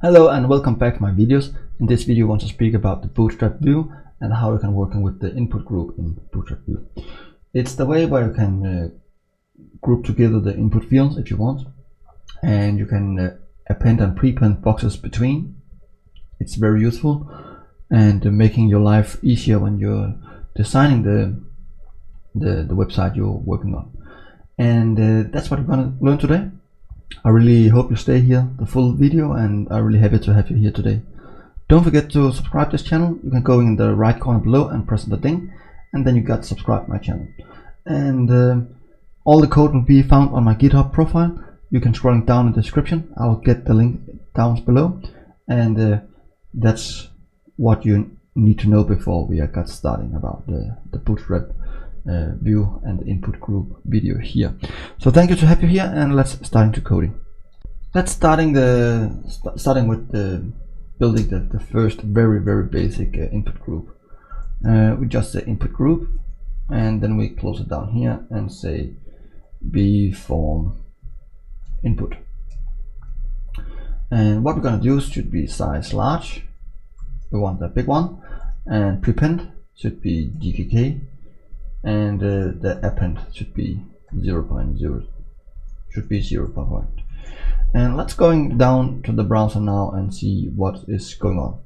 Hello and welcome back to my videos. In this video I want to speak about the bootstrap-vue and how you can work with the input group in bootstrap-vue. It's the way where you can group together the input fields if you want, and you can append and prepend boxes between. It's very useful and making your life easier when you're designing the website you're working on. And that's what we're going to learn today. I really hope you stay here the full video, and I'm really happy to have you here today. Don't forget to subscribe to this channel. You can go in the right corner below and press the ding, and then you got subscribe my channel. And all the code will be found on my GitHub profile. You can scroll down in the description. I'll get the link down below, and that's what you need to know before we got starting about the bootstrap view and the input group video here. So thank you to have you here, and let's start into coding. Let's starting with building the first very basic input group. We just say input group, and then we close it down here and say b form input. And what we're going to do should be size large. We want the big one, and prepend should be gkk, and the append should be 0.0, should be 0.1. And let's going down to the browser now and see what is going on.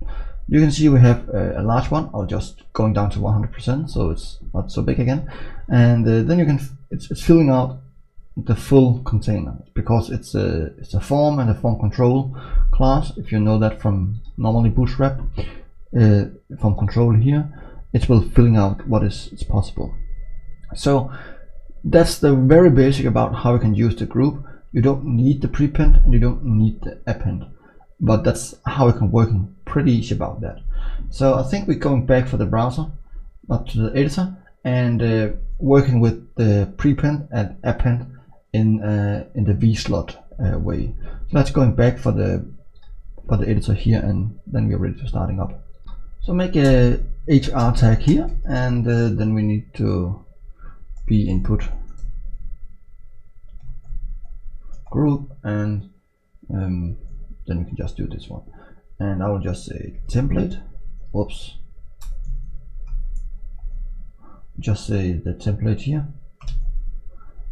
You can see we have a large one. I'll just going down to 100%, so it's not so big again. And then you can it's filling out the full container, because it's a form and a form control class. If you know that from normally Bootstrap, form control here, it will filling out what is possible. So that's the very basic about how you can use the group. You don't need the prepend and you don't need the append, but that's how you can work pretty easy about that. So I think we're going back for the browser, not to the editor, and working with the prepend and append in the v slot way. So let's going back for the editor here, and then we're ready to starting up. So make a HR tag here, and then we need to be input group, and then we can just do this one, and I will just say template. Oops, just say the template here,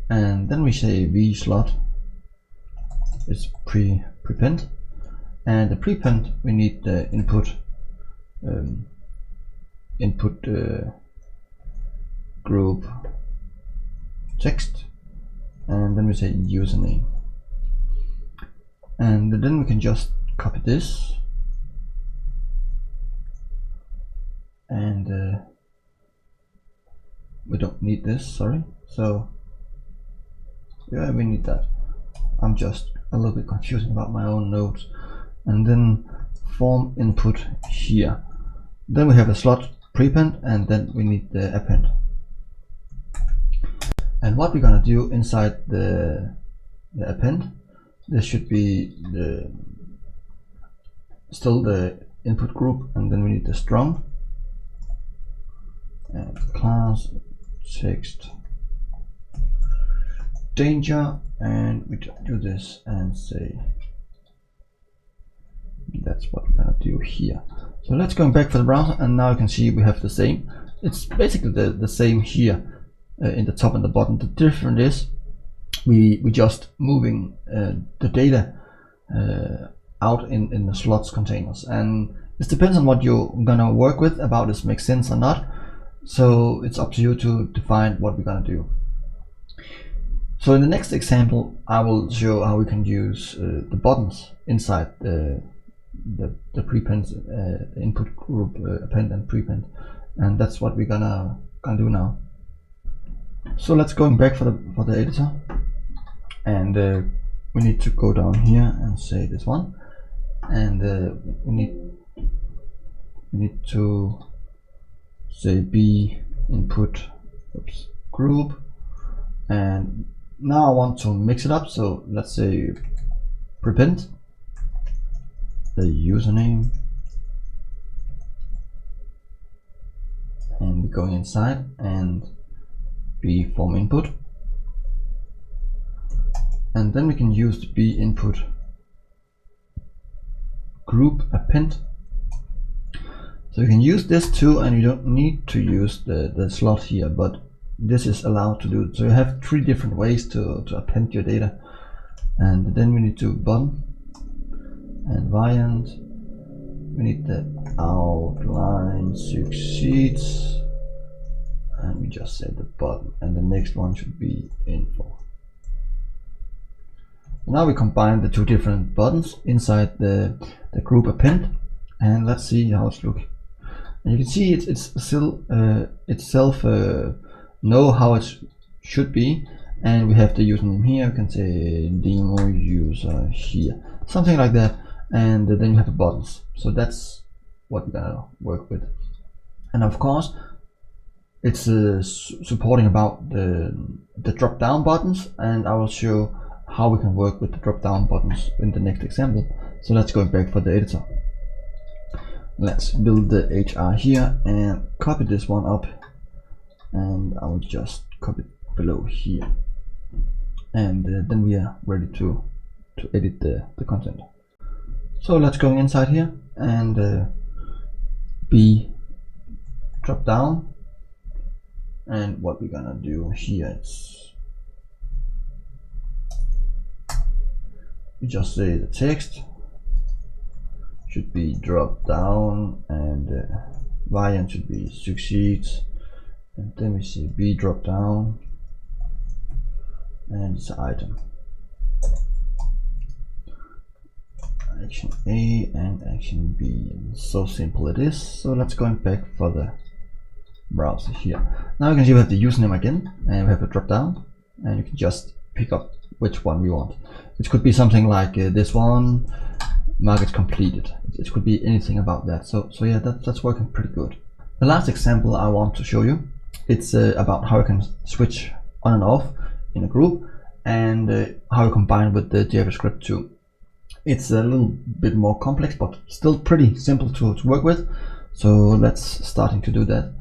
and then we say v slot is prepend, and the prepend we need the input group text, and then we say username, and then we can just copy this, and we don't need this, sorry. So yeah, we need that. I'm just a little bit confusing about my own notes. And then form input here, then we have a slot prepend, and then we need the append. And what we're gonna do inside the append, there should be still the input group, and then we need the strong and class text danger, and we do this and say that's what we're gonna do here. So let's go back for the browser, and now you can see we have the same. It's basically the same here. In the top and the bottom. The difference is we just moving the data out in the slots containers, and this depends on what you're gonna work with about this makes sense or not. So it's up to you to define what we're gonna do. So in the next example, I will show how we can use the buttons inside the prepend input group append and prepend, and that's what we're gonna do now. So let's go back for the editor, and we need to go down here and say this one, and we need to say b input group, and now I want to mix it up. So let's say prepend the username, and going inside and b form input, and then we can use the b input group append. So you can use this too, and you don't need to use the slot here, but this is allowed to do. So you have 3 different ways to append your data. And then we need to button and variant. We need the outline succeeds, and we just say the button, and the next one should be info. Now we combine the 2 different buttons inside the group append, and let's see how it's looking. And you can see it's still itself know how it should be, and we have the username here. We can say demo user here, something like that, and then you have the buttons. So that's what we're gonna work with. And of course, it's supporting about the drop down buttons, and I will show how we can work with the drop down buttons in the next example. So let's go back for the editor. Let's build the HR here and copy this one up, and I will just copy it below here, and then we are ready to edit the content. So let's go inside here and be drop down, and what we're gonna do here is we just say the text should be drop down, and variant should be succeeds, and then we say be drop down, and it's an item, action A and action B, and so simple it is. So let's go back for the browser here. Now you can see we have the username again, and we have a drop down, and you can just pick up which one we want. It could be something like this one, mark it completed. It could be anything about that. So yeah, that's working pretty good. The last example I want to show you, it's about how you can switch on and off in a group, and how you combine with the JavaScript too. It's a little bit more complex, but still pretty simple to work with. So let's starting to do that.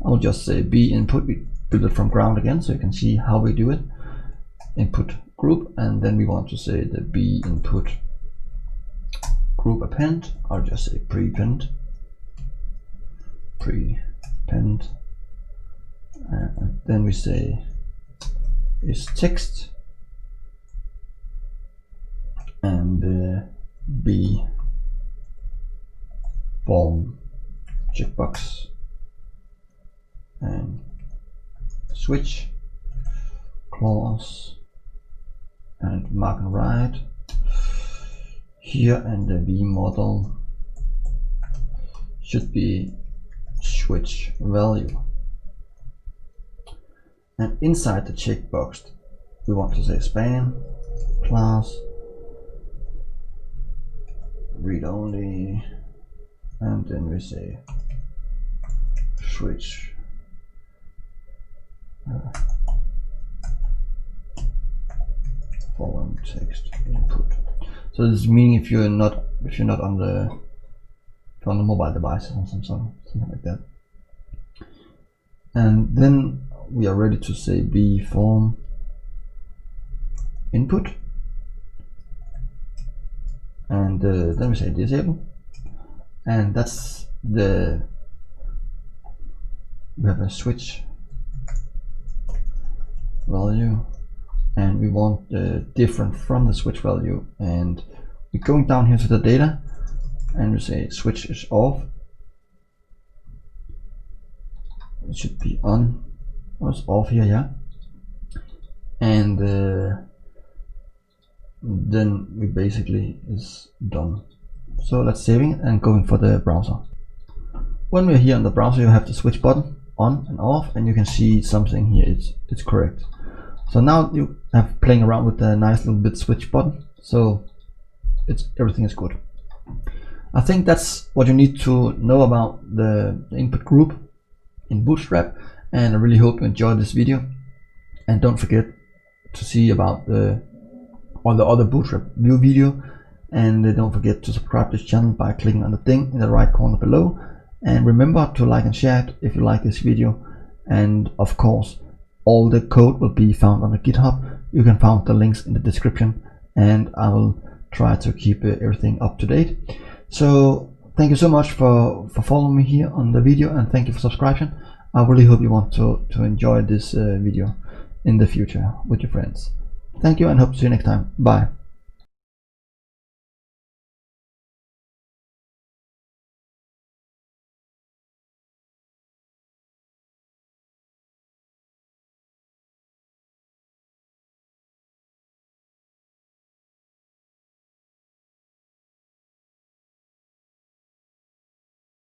I will just say be input. We build it from ground again, so you can see how we do it. Input group, and then we want to say the be input group append. I'll just say prepend, and then we say is text, and be form checkbox, and switch clause, and mark and write here, and the v model should be switch value, and inside the checkbox we want to say span class read only, and then we say switch foreign text input. So this is meaning if you're not on the mobile device or something like that. And then we are ready to say be form input, and then we say disable, and that's we have a switch value, and we want different from the switch value, and we're going down here to the data, and we say switch is off. It should be on. Oh, it's off here, yeah. And then we basically is done. So let's saving it and going for the browser. When we're here on the browser, you have the switch button on and off, and you can see something here. It's correct. So now you have playing around with the nice little bit switch button. So everything is good. I think that's what you need to know about the input group in Bootstrap, and I really hope you enjoyed this video. And don't forget to see about all the other Bootstrap-vue video, and don't forget to subscribe to this channel by clicking on the thing in the right corner below, and remember to like and share it if you like this video. And of course, all the code will be found on the GitHub. You can find the links in the description, and I will try to keep everything up to date. So thank you so much for following me here on the video, and thank you for subscribing. I really hope you want to enjoy this video in the future with your friends. Thank you, and hope to see you next time. Bye.